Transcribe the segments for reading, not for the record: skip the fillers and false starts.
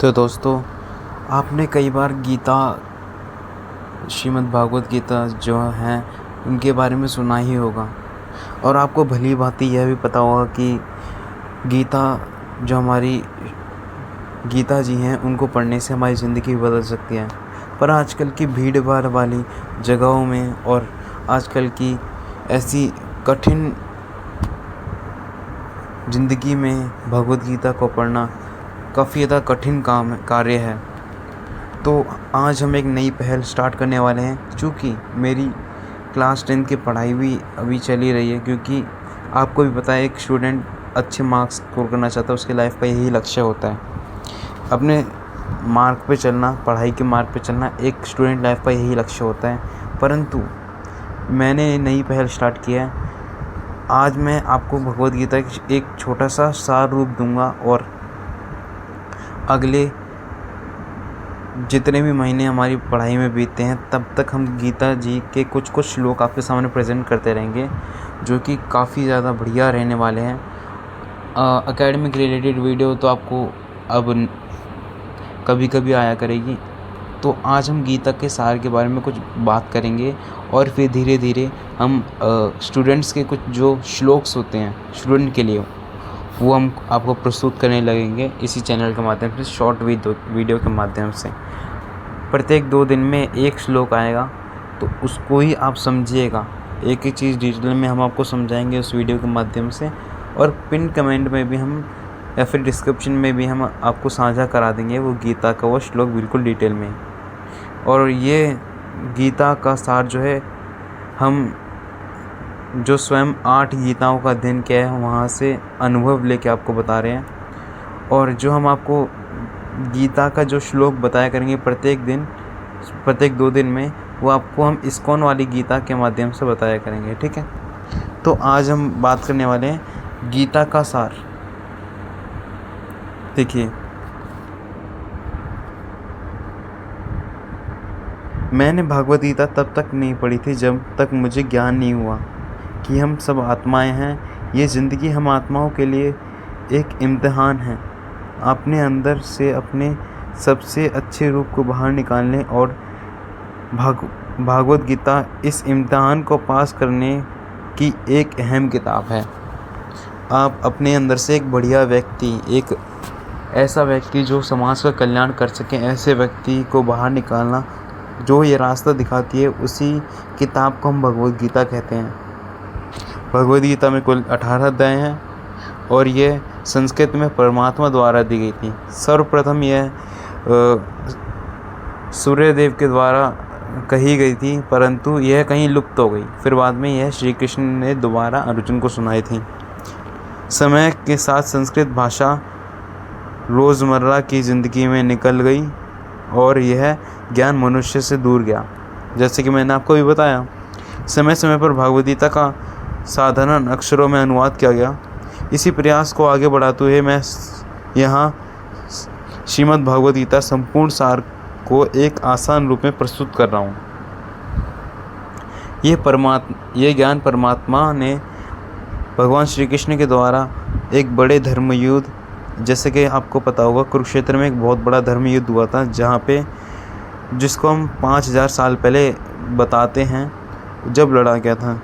तो दोस्तों, आपने कई बार गीता, श्रीमद् भागवत गीता जो हैं उनके बारे में सुना ही होगा। और आपको भली भांति यह भी पता होगा कि गीता जो हमारी गीता जी हैं उनको पढ़ने से हमारी ज़िंदगी बदल सकती है। पर आजकल की भीड़ भाड़ वाली जगहों में और आजकल की ऐसी कठिन ज़िंदगी में भगवत गीता को पढ़ना काफ़ी ज़्यादा कठिन कार्य है। तो आज हम एक नई पहल स्टार्ट करने वाले हैं। चूँकि मेरी क्लास 10 की पढ़ाई भी अभी चली रही है, क्योंकि आपको भी पता है एक स्टूडेंट अच्छे मार्क्स स्कोर करना चाहता है, उसके लाइफ का यही लक्ष्य होता है, अपने मार्क पे चलना, पढ़ाई के मार्क पे चलना। एक स्टूडेंट लाइफ का यही लक्ष्य होता है। परंतु मैंने नई पहल स्टार्ट किया है। आज मैं आपको भगवद गीता की एक छोटा सा सार रूप दूंगा और अगले जितने भी महीने हमारी पढ़ाई में बीतते हैं तब तक हम गीता जी के कुछ कुछ श्लोक आपके सामने प्रेजेंट करते रहेंगे, जो कि काफ़ी ज़्यादा बढ़िया रहने वाले हैं। एकेडमिक रिलेटेड वीडियो तो आपको अब कभी कभी आया करेगी। तो आज हम गीता के सार के बारे में कुछ बात करेंगे और फिर धीरे धीरे हम स्टूडेंट्स के कुछ जो श्लोक्स होते हैं स्टूडेंट के लिए, वो हम आपको प्रस्तुत करने लगेंगे इसी चैनल के माध्यम से, शॉर्ट वीडियो के माध्यम से। प्रत्येक 2 दिन में एक श्लोक आएगा, तो उसको ही आप समझिएगा। एक एक चीज़ डिटेल में हम आपको समझाएंगे उस वीडियो के माध्यम से, और पिन कमेंट में भी हम या फिर डिस्क्रिप्शन में भी हम आपको साझा करा देंगे वो गीता का वो श्लोक बिल्कुल डिटेल में। और ये गीता का सार जो है, हम जो स्वयं 8 गीताओं का अध्ययन किया है वहाँ से अनुभव लेके आपको बता रहे हैं। और जो हम आपको गीता का जो श्लोक बताया करेंगे प्रत्येक 2 दिन में, वो आपको हम इस्कॉन वाली गीता के माध्यम से बताया करेंगे। ठीक है, तो आज हम बात करने वाले हैं गीता का सार। देखिए, मैंने भगवद गीता तब तक नहीं पढ़ी थी जब तक मुझे ज्ञान नहीं हुआ कि हम सब आत्माएं हैं। ये ज़िंदगी हम आत्माओं के लिए एक इम्तिहान है। अपने अंदर से अपने सबसे अच्छे रूप को बाहर निकालने और भागवत गीता इस इम्तिहान को पास करने की एक अहम किताब है। आप अपने अंदर से एक बढ़िया व्यक्ति, एक ऐसा व्यक्ति जो समाज का कल्याण कर सके, ऐसे व्यक्ति को बाहर निकालना जो ये रास्ता दिखाती है, उसी किताब को हम भगवद गीता कहते हैं। भगवद गीता में कुल 18 अध्याय हैं और ये संस्कृत में परमात्मा द्वारा दी गई थी। सर्वप्रथम यह सूर्यदेव के द्वारा कही गई थी, परंतु यह कहीं लुप्त हो गई। फिर बाद में यह श्री कृष्ण ने दोबारा अर्जुन को सुनाई थी। समय के साथ संस्कृत भाषा रोज़मर्रा की ज़िंदगी में निकल गई और यह ज्ञान मनुष्य से दूर गया। जैसे कि मैंने आपको भी बताया, समय समय पर भगवद गीता का साधारण अक्षरों में अनुवाद किया गया। इसी प्रयास को आगे बढ़ाते हुए मैं यहाँ श्रीमद् भागवत गीता संपूर्ण सार को एक आसान रूप में प्रस्तुत कर रहा हूँ। ये ज्ञान परमात्मा ने भगवान श्री कृष्ण के द्वारा एक बड़े धर्म युद्ध, जैसे कि आपको पता होगा कुरुक्षेत्र में एक बहुत बड़ा धर्म युद्ध हुआ था, जहाँ पे जिसको हम 5000 साल पहले बताते हैं जब लड़ा गया था।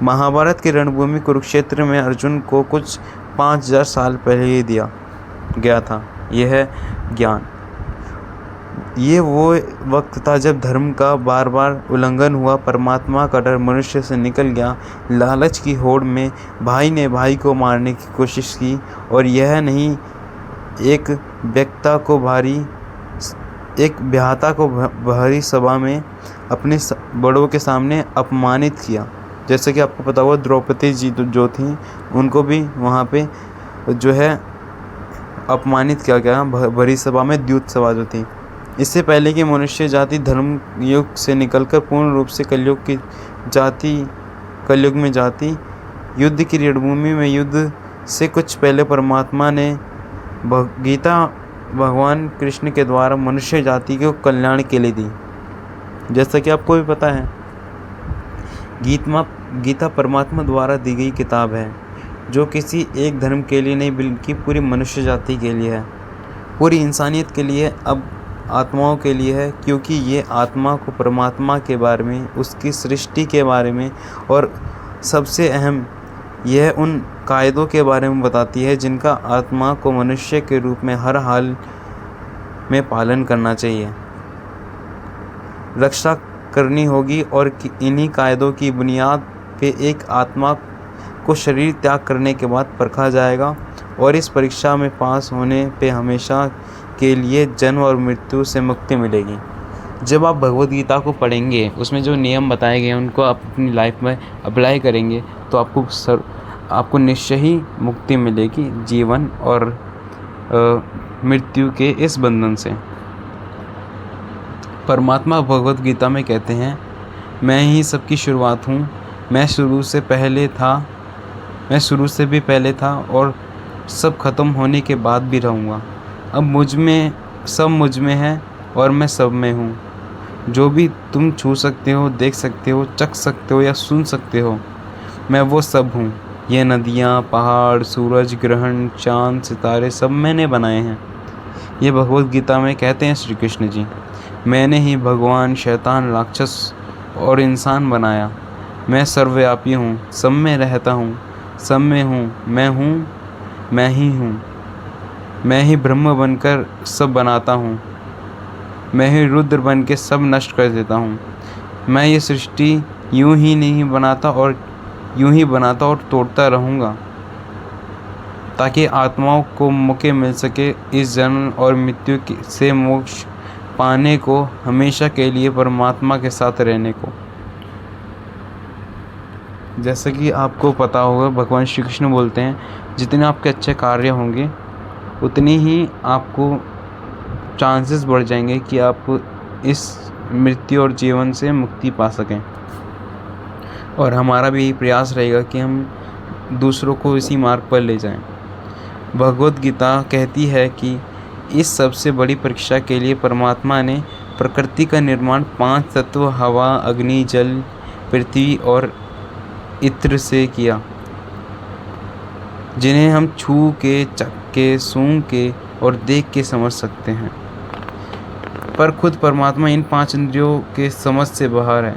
महाभारत की रणभूमि कुरुक्षेत्र में अर्जुन को कुछ 5000 साल पहले ही दिया गया था। यह है ज्ञान। ये वो वक्त था जब धर्म का बार बार उल्लंघन हुआ, परमात्मा का डर मनुष्य से निकल गया। लालच की होड़ में भाई ने भाई को मारने की कोशिश की, और यह नहीं, एक ब्याहता को भारी सभा में अपने बड़ों के सामने अपमानित किया। जैसे कि आपको पता होगा द्रौपदी जी जो थी, उनको भी वहाँ पे जो है अपमानित किया गया भरी सभा में, द्यूत सभा जो थी। इससे पहले कि मनुष्य जाति धर्म युग से निकलकर पूर्ण रूप से कलयुग में जाती, युद्ध की रणभूमि में युद्ध से कुछ पहले परमात्मा ने गीता भगवान कृष्ण के द्वारा मनुष्य जाति के कल्याण के लिए दी। जैसा कि आपको भी पता है, गीता परमात्मा द्वारा दी गई किताब है, जो किसी एक धर्म के लिए नहीं बल्कि पूरी मनुष्य जाति के लिए है। पूरी इंसानियत के लिए, अब आत्माओं के लिए है, क्योंकि ये आत्मा को परमात्मा के बारे में, उसकी सृष्टि के बारे में, और सबसे अहम यह उन कायदों के बारे में बताती है जिनका आत्मा को मनुष्य के रूप में हर हाल में पालन करना चाहिए, रक्षा करनी होगी। और इन्हीं कायदों की बुनियाद पे एक आत्मा को शरीर त्याग करने के बाद परखा जाएगा, और इस परीक्षा में पास होने पे हमेशा के लिए जन्म और मृत्यु से मुक्ति मिलेगी। जब आप भगवद गीता को पढ़ेंगे, उसमें जो नियम बताए गए हैं उनको आप अपनी लाइफ में अप्लाई करेंगे, तो आपको निश्चय ही मुक्ति मिलेगी जीवन और मृत्यु के इस बंधन से। परमात्मा भगवद गीता में कहते हैं, मैं ही सबकी शुरुआत हूँ, मैं शुरू से भी पहले था और सब खत्म होने के बाद भी रहूँगा। अब सब मुझ में है और मैं सब में हूँ। जो भी तुम छू सकते हो, देख सकते हो, चख सकते हो या सुन सकते हो, मैं वो सब हूँ। ये नदियाँ, पहाड़, सूरज, ग्रहण, चाँद, सितारे सब मैंने बनाए हैं। ये भगवद गीता में कहते हैं श्री कृष्ण जी। मैंने ही भगवान, शैतान, राक्षस और इंसान बनाया। मैं सर्वव्यापी हूँ, सब में रहता हूँ, सब में हूँ, मैं ही हूँ। मैं ही ब्रह्म बनकर सब बनाता हूँ, मैं ही रुद्र बन के सब नष्ट कर देता हूँ। मैं ये सृष्टि यूं ही बनाता और तोड़ता रहूँगा, ताकि आत्माओं को मौके मिल सके इस जन्म और मृत्यु से मोक्ष पाने को, हमेशा के लिए परमात्मा के साथ रहने को। जैसे कि आपको पता होगा, भगवान श्री कृष्ण बोलते हैं, जितने आपके अच्छे कार्य होंगे उतनी ही आपको चांसेस बढ़ जाएंगे कि आप इस मृत्यु और जीवन से मुक्ति पा सकें। और हमारा भी यही प्रयास रहेगा कि हम दूसरों को इसी मार्ग पर ले जाएं। भगवद गीता कहती है कि इस सबसे बड़ी परीक्षा के लिए परमात्मा ने प्रकृति का निर्माण 5 तत्व हवा, अग्नि, जल, पृथ्वी और इत्र से किया, जिन्हें हम छू के, चख के, सूंघ के और देख के समझ सकते हैं। पर खुद परमात्मा इन 5 इंद्रियों के समझ से बाहर है।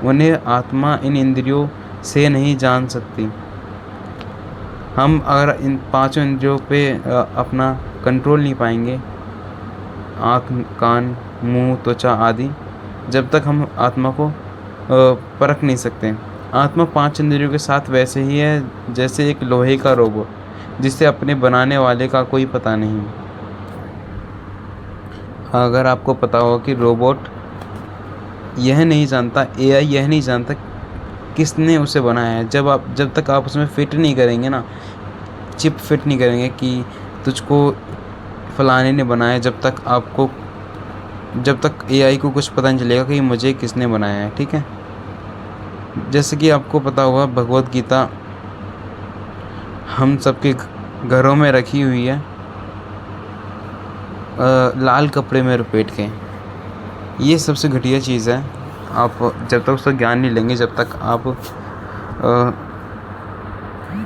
उन्हें आत्मा इन इंद्रियों से नहीं जान सकती। हम अगर इन 5 इंद्रियों पे अपना कंट्रोल नहीं पाएंगे, आँख, कान, मुंह, त्वचा आदि, जब तक हम आत्मा को परख नहीं सकते। आत्मा 5 इंद्रियों के साथ वैसे ही है जैसे एक लोहे का रोबोट, जिसे अपने बनाने वाले का कोई पता नहीं। अगर आपको पता हो कि रोबोट यह नहीं जानता, एआई यह नहीं जानता किसने उसे बनाया है, जब तक आप उसमें फिट नहीं करेंगे ना, चिप फिट नहीं करेंगे कि तुझको फलाने ने बनाया, जब तक एआई को कुछ पता नहीं चलेगा कि मुझे किसने बनाया है। ठीक है, जैसे कि आपको पता होगा, भगवद गीता हम सबके घरों में रखी हुई है, लाल कपड़े में लपेट के। ये सबसे घटिया चीज़ है। आप जब तक उसका ज्ञान नहीं लेंगे, जब तक आप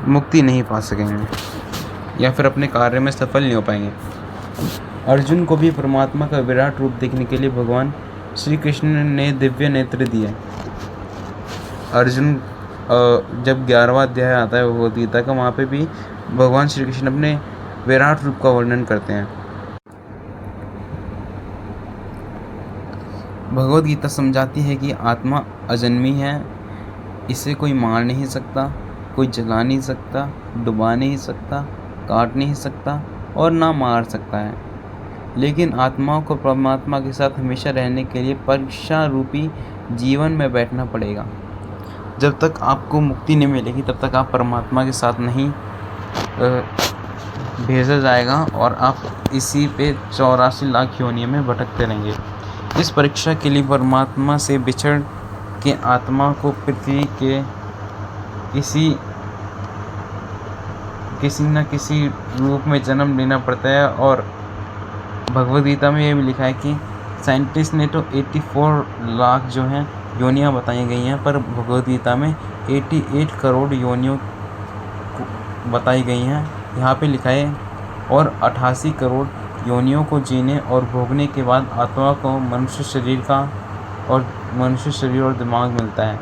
मुक्ति नहीं पा सकेंगे या फिर अपने कार्य में सफल नहीं हो पाएंगे। अर्जुन को भी परमात्मा का विराट रूप देखने के लिए भगवान श्री कृष्ण ने दिव्य नेत्र दिए। अर्जुन जब 11वां अध्याय आता है भगवद गीता का, वहाँ पे भी भगवान श्री कृष्ण अपने विराट रूप का वर्णन करते हैं। भगवद गीता समझाती है कि आत्मा अजन्मी है, इसे कोई मार नहीं सकता, कोई जला नहीं सकता, डुबा नहीं सकता, काट नहीं सकता और ना मार सकता है। लेकिन आत्माओं को परमात्मा के साथ हमेशा रहने के लिए परीक्षा रूपी जीवन में बैठना पड़ेगा। जब तक आपको मुक्ति नहीं मिलेगी, तब तक आप परमात्मा के साथ नहीं भेजा जाएगा और आप इसी पे 84 लाख योनियों में भटकते रहेंगे। इस परीक्षा के लिए परमात्मा से बिछड़ के आत्मा को पृथ्वी के किसी न किसी रूप में जन्म लेना पड़ता है। और भगवद गीता में ये भी लिखा है कि साइंटिस्ट ने तो 84 लाख जो हैं योनियाँ बताई गई हैं, पर भगवद गीता में 88 करोड़ योनियों बताई गई हैं। यहाँ पे लिखा है और 88 करोड़ योनियों को जीने और भोगने के बाद आत्मा को मनुष्य शरीर और दिमाग मिलता है।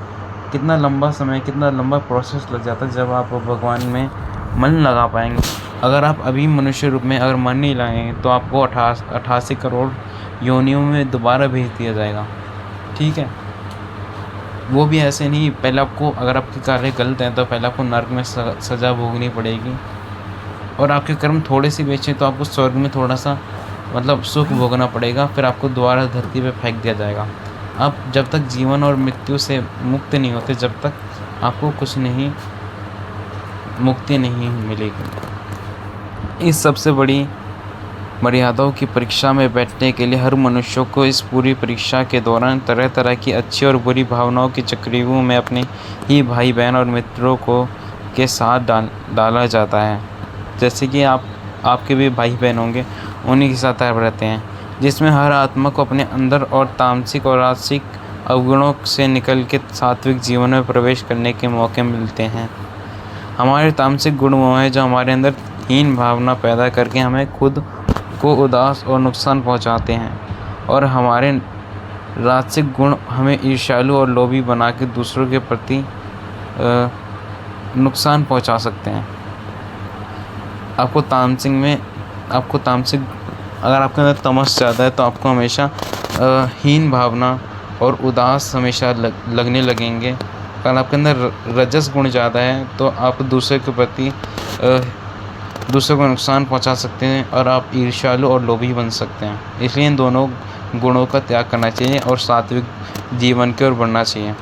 कितना लंबा समय, कितना लंबा प्रोसेस लग जाता है जब आप भगवान में मन लगा पाएंगे। अगर आप अभी मनुष्य रूप में अगर मन नहीं लगाएंगे तो आपको 88 करोड़ योनियों में दोबारा भेज दिया जाएगा। ठीक है, वो भी ऐसे नहीं, पहले आपको, अगर आपके कार्य गलत हैं तो पहले आपको नर्क में सज़ा भोगनी पड़ेगी, और आपके कर्म थोड़े से भी अच्छे तो आपको स्वर्ग में थोड़ा सा मतलब सुख भोगना पड़ेगा, फिर आपको दोबारा धरती पे फेंक दिया जाएगा। आप जब तक जीवन और मृत्यु से मुक्त नहीं होते, जब तक आपको कुछ नहीं, मुक्ति नहीं मिलेगी। इस सबसे बड़ी मर्यादाओं की परीक्षा में बैठने के लिए हर मनुष्य को इस पूरी परीक्षा के दौरान तरह तरह की अच्छी और बुरी भावनाओं की चक्रव्यूह में अपने ही भाई बहन और मित्रों को के साथ डाला जाता है। जैसे कि आपके भी भाई बहन होंगे, उन्हीं के साथ आप रहते हैं, जिसमें हर आत्मा को अपने अंदर और तामसिक और राजसिक अवगुणों से निकल के सात्विक जीवन में प्रवेश करने के मौके मिलते हैं। हमारे तामसिक गुण वो हैं जो हमारे अंदर हीन भावना पैदा करके हमें खुद को उदास और नुकसान पहुंचाते हैं, और हमारे राजसिक गुण हमें ईर्ष्यालु और लोभी बना के दूसरों के प्रति नुकसान पहुंचा सकते हैं। आपको तामसिक अगर आपके अंदर तमस ज़्यादा है तो आपको हमेशा हीन भावना और उदास हमेशा लगने लगेंगे। अगर आपके अंदर रजस गुण ज़्यादा है तो आप दूसरे के प्रति दूसरे को नुकसान पहुंचा सकते हैं, और आप ईर्ष्यालु और लोभी बन सकते हैं। इसलिए इन दोनों गुणों का त्याग करना चाहिए और सात्विक जीवन की ओर बढ़ना चाहिए।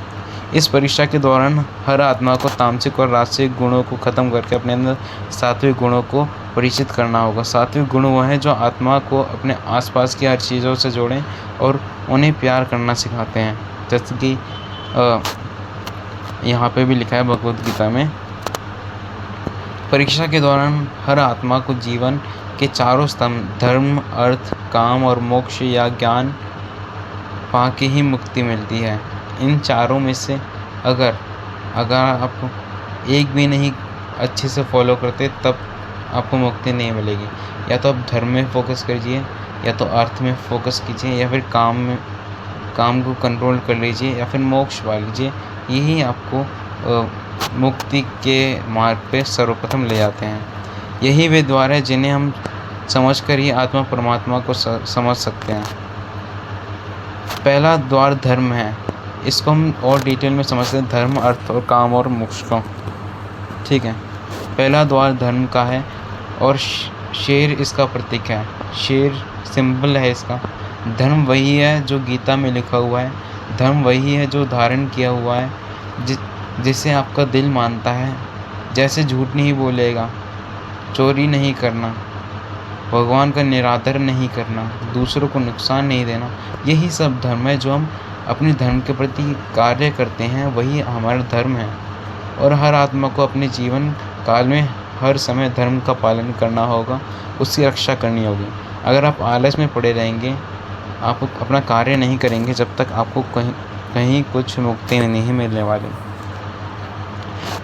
इस परीक्षा के दौरान हर आत्मा को तामसिक और राजसिक गुणों को ख़त्म करके अपने अंदर सात्विक गुणों को परिचित करना होगा। सात्विक गुण वो हैं जो आत्मा को अपने आसपास की हर चीज़ों से जोड़ें और उन्हें प्यार करना सिखाते हैं। जैसे कि यहाँ पे भी लिखा है भगवद गीता में, परीक्षा के दौरान हर आत्मा को जीवन के चारों स्तंभ धर्म, अर्थ, काम और मोक्ष या ज्ञान पाके ही मुक्ति मिलती है। इन चारों में से अगर आप एक भी नहीं अच्छे से फॉलो करते तब आपको मुक्ति नहीं मिलेगी। या तो आप धर्म में फोकस कीजिए, या तो अर्थ में फोकस कीजिए, या फिर काम को कंट्रोल कर लीजिए, या फिर मोक्ष पा लीजिए। यही आपको मुक्ति के मार्ग पे सर्वप्रथम ले जाते हैं। यही वे द्वार है जिन्हें हम समझकर ही आत्मा परमात्मा को समझ सकते हैं। पहला द्वार धर्म है, इसको हम और डिटेल में समझते हैं, धर्म, अर्थ और काम और मोक्ष को। ठीक है, पहला द्वार धर्म का है और शेर इसका प्रतीक है, शेर सिंबल है इसका। धर्म वही है जो गीता में लिखा हुआ है, धर्म वही है जो धारण किया हुआ है, जिसे आपका दिल मानता है। जैसे झूठ नहीं बोलेगा, चोरी नहीं करना, भगवान का निरादर नहीं करना, दूसरों को नुकसान नहीं देना, यही सब धर्म है। जो हम अपने धर्म के प्रति कार्य करते हैं वही हमारा धर्म है। और हर आत्मा को अपने जीवन काल में हर समय धर्म का पालन करना होगा, उसकी रक्षा करनी होगी। अगर आप आलस में पड़े रहेंगे, आप अपना कार्य नहीं करेंगे, जब तक आपको कहीं कुछ मुक्ति नहीं मिलने वाली।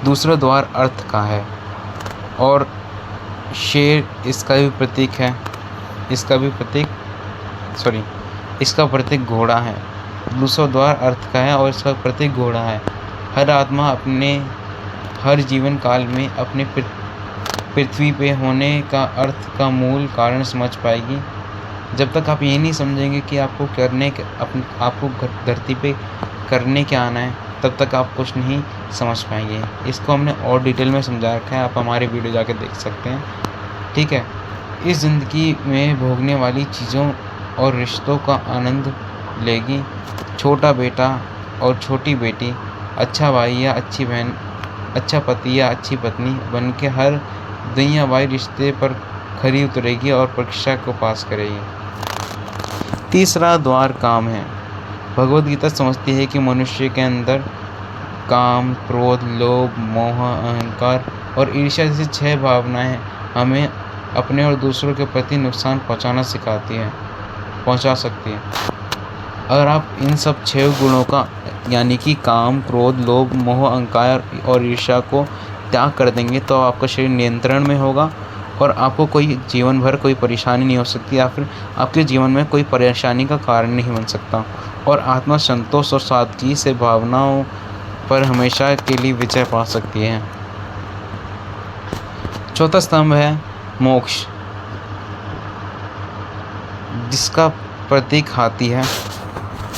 दूसरा द्वार अर्थ का है और शेर इसका भी प्रतीक है, इसका प्रतीक घोड़ा है। दूसरा द्वार अर्थ का है और इसका प्रतीक घोड़ा है। हर आत्मा अपने हर जीवन काल में अपने पृथ्वी पे होने का अर्थ का मूल कारण समझ पाएगी। जब तक आप ये नहीं समझेंगे कि आपको धरती पे करने क्या आना है, तब तक आप कुछ नहीं समझ पाएंगे। इसको हमने और डिटेल में समझा रखा है, आप हमारे वीडियो जाके देख सकते हैं। ठीक है, इस ज़िंदगी में भोगने वाली चीज़ों और रिश्तों का आनंद लेगी। छोटा बेटा और छोटी बेटी, अच्छा भाई या अच्छी बहन, अच्छा पति या अच्छी पत्नी बन के हर दुनियावी रिश्ते पर खरी उतरेगी और परीक्षा को पास करेगी। तीसरा द्वार काम है। भगवद गीता समझती है कि मनुष्य के अंदर काम, क्रोध, लोभ, मोह, अहंकार और ईर्ष्या जैसी 6 भावनाएं हमें अपने और दूसरों के प्रति नुकसान पहुंचा सकती है। अगर आप इन सब 6 गुणों का यानी कि काम, क्रोध, लोभ, मोह, अहंकार और ईर्ष्या को त्याग कर देंगे तो आपका शरीर नियंत्रण में होगा और आपको कोई जीवन भर कोई परेशानी नहीं हो सकती, या फिर आपके जीवन में कोई परेशानी का कारण नहीं बन सकता। और आत्मा संतोष और सादगी से भावनाओं पर हमेशा के लिए विजय पा सकती है। चौथा स्तंभ है मोक्ष, जिसका प्रतीक हाथी है।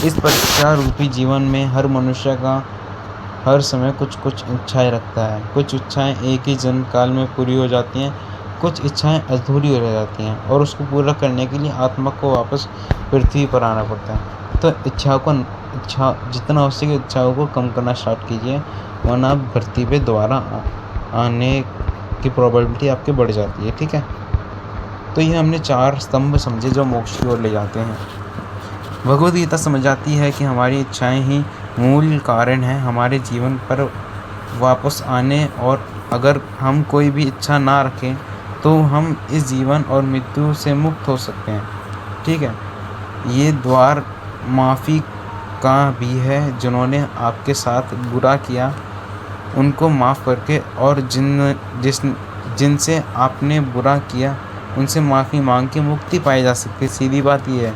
इस परीक्षा रूपी जीवन में हर मनुष्य का हर समय कुछ कुछ इच्छाएं रखता है। कुछ इच्छाएं एक ही जन्म काल में पूरी हो जाती हैं, कुछ इच्छाएं अधूरी रह जाती हैं और उसको पूरा करने के लिए आत्मा को वापस पृथ्वी पर आना पड़ता है। तो जितना हो सके इच्छाओं को कम करना स्टार्ट कीजिए, वरना आप धरती पे दोबारा आने की प्रोबेबिलिटी आपकी बढ़ जाती है। ठीक है, तो ये हमने 4 स्तंभ समझे जो मोक्ष की ओर ले जाते हैं। भगवद गीता समझाती है कि हमारी इच्छाएं ही मूल कारण हैं हमारे जीवन पर वापस आने, और अगर हम कोई भी इच्छा ना रखें तो हम इस जीवन और मृत्यु से मुक्त हो सकते हैं। ठीक है, ये द्वार माफ़ी का भी है। जिन्होंने आपके साथ बुरा किया उनको माफ़ करके, और जिनसे आपने बुरा किया उनसे माफ़ी मांग के मुक्ति पाई जा सकती है। सीधी बात ये है,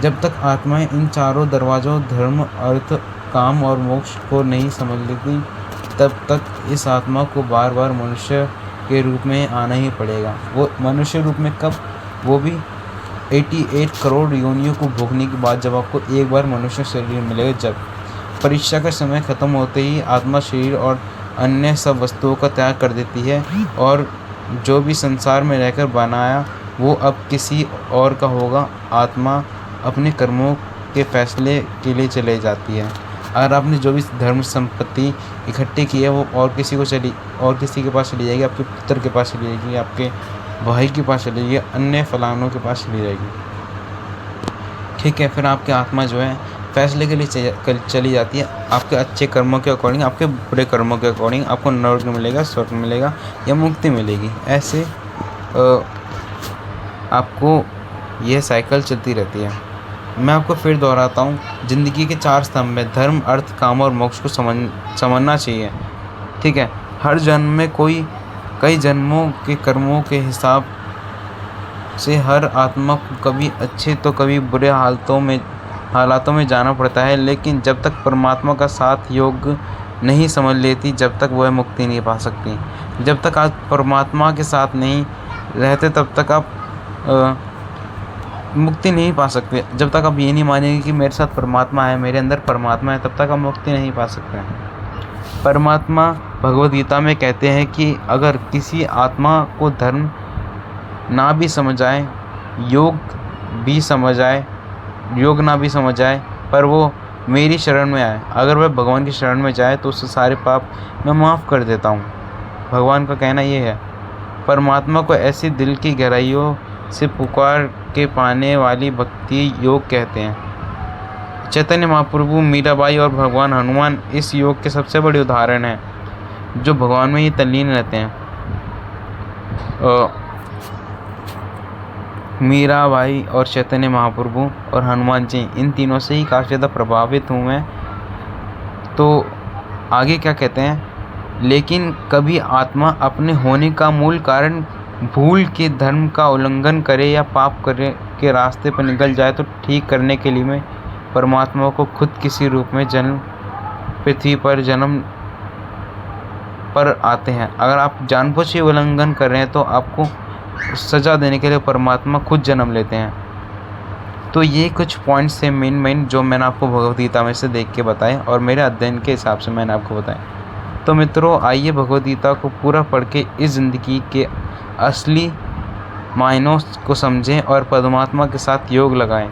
जब तक आत्माएं इन चारों दरवाज़ों धर्म, अर्थ, काम और मोक्ष को नहीं समझ लेती, तब तक इस आत्मा को बार बार मनुष्य के रूप में आना ही पड़ेगा। वो मनुष्य रूप में कब? वो भी 88 करोड़ योनियों को भोगने के बाद, जब आपको एक बार मनुष्य शरीर मिलेगा। जब परीक्षा का समय ख़त्म होते ही आत्मा शरीर और अन्य सब वस्तुओं का त्याग कर देती है, और जो भी संसार में रहकर बनाया वो अब किसी और का होगा। आत्मा अपने कर्मों के फैसले के लिए चले जाती है। अगर आपने जो भी धर्म संपत्ति इकट्ठी की है वो और किसी के पास चली जाएगी, आपके पुत्र के पास चली जाएगी, आपके भाई के पास चली जाएगी, अन्य फलानों के पास चली जाएगी। ठीक है, फिर आपकी आत्मा जो है फैसले के लिए चली जाती है। आपके अच्छे कर्मों के अकॉर्डिंग, आपके बुरे कर्मों के अकॉर्डिंग आपको नरक मिलेगा, स्वर्ग मिलेगा या मुक्ति मिलेगी। ऐसे आपको यह साइकिल चलती रहती है। मैं आपको फिर दोहराता हूँ, ज़िंदगी के 4 स्तंभ में धर्म, अर्थ, काम और मोक्ष को समझना चाहिए। ठीक है, हर जन्म में कई जन्मों के कर्मों के हिसाब से हर आत्मा को कभी अच्छे तो कभी बुरे हालातों में जाना पड़ता है, लेकिन जब तक परमात्मा का साथ योग नहीं समझ लेती, जब तक वह मुक्ति नहीं पा सकती। जब तक आप परमात्मा के साथ नहीं रहते तब तक आप मुक्ति नहीं पा सकते। जब तक आप ये नहीं मानेंगे कि मेरे साथ परमात्मा है, मेरे अंदर परमात्मा है, तब तक आप मुक्ति नहीं पा सकते हैं। परमात्मा भगवद गीता में कहते हैं कि अगर किसी आत्मा को धर्म ना भी समझ आए, योग ना भी समझ आए, पर वो मेरी शरण में आए, अगर वह भगवान की शरण में जाए तो उससे सारे पाप मैं माफ़ कर देता हूँ। भगवान का कहना ये है। परमात्मा को ऐसी दिल की गहराइयों से पुकार के पाने वाली भक्ति योग कहते हैं। चैतन्य महाप्रभु, मीराबाई और भगवान हनुमान इस योग के सबसे बड़े उदाहरण हैं, जो भगवान में ही तल्लीन रहते हैं। मीराबाई और चैतन्य महाप्रभु और हनुमान जी, इन तीनों से ही काफ़ी ज़्यादा प्रभावित हूँ मैं। तो आगे क्या कहते हैं, लेकिन कभी आत्मा अपने होने का मूल कारण भूल के धर्म का उल्लंघन करे या पाप करे के रास्ते पर निकल जाए तो ठीक करने के लिए मैं परमात्मा को खुद किसी रूप में पृथ्वी पर जन्म पर आते हैं। अगर आप जानबूझ के उल्लंघन कर रहे हैं तो आपको सज़ा देने के लिए परमात्मा खुद जन्म लेते हैं। तो ये कुछ पॉइंट्स थे मेन जो मैंने आपको भगवद गीता में से देख के बताए और मेरे अध्ययन के हिसाब से मैंने आपको बताया। तो मित्रों, आइए भगवद गीता को पूरा पढ़ के इस ज़िंदगी के असली मायनों को समझें और परमात्मा के साथ योग लगाएं।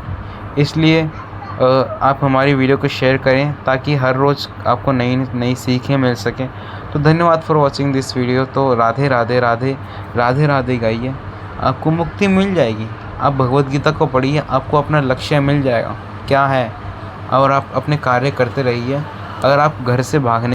इसलिए आप हमारी वीडियो को शेयर करें ताकि हर रोज़ आपको नई सीखें मिल सकें। तो धन्यवाद फॉर वॉचिंग दिस वीडियो। तो राधे राधे राधे राधे राधे गाइए, आपको मुक्ति मिल जाएगी। आप भगवद गीता को पढ़िए, आपको अपना लक्ष्य मिल जाएगा क्या है, और आप अपने कार्य करते रहिए। अगर आप घर से भागने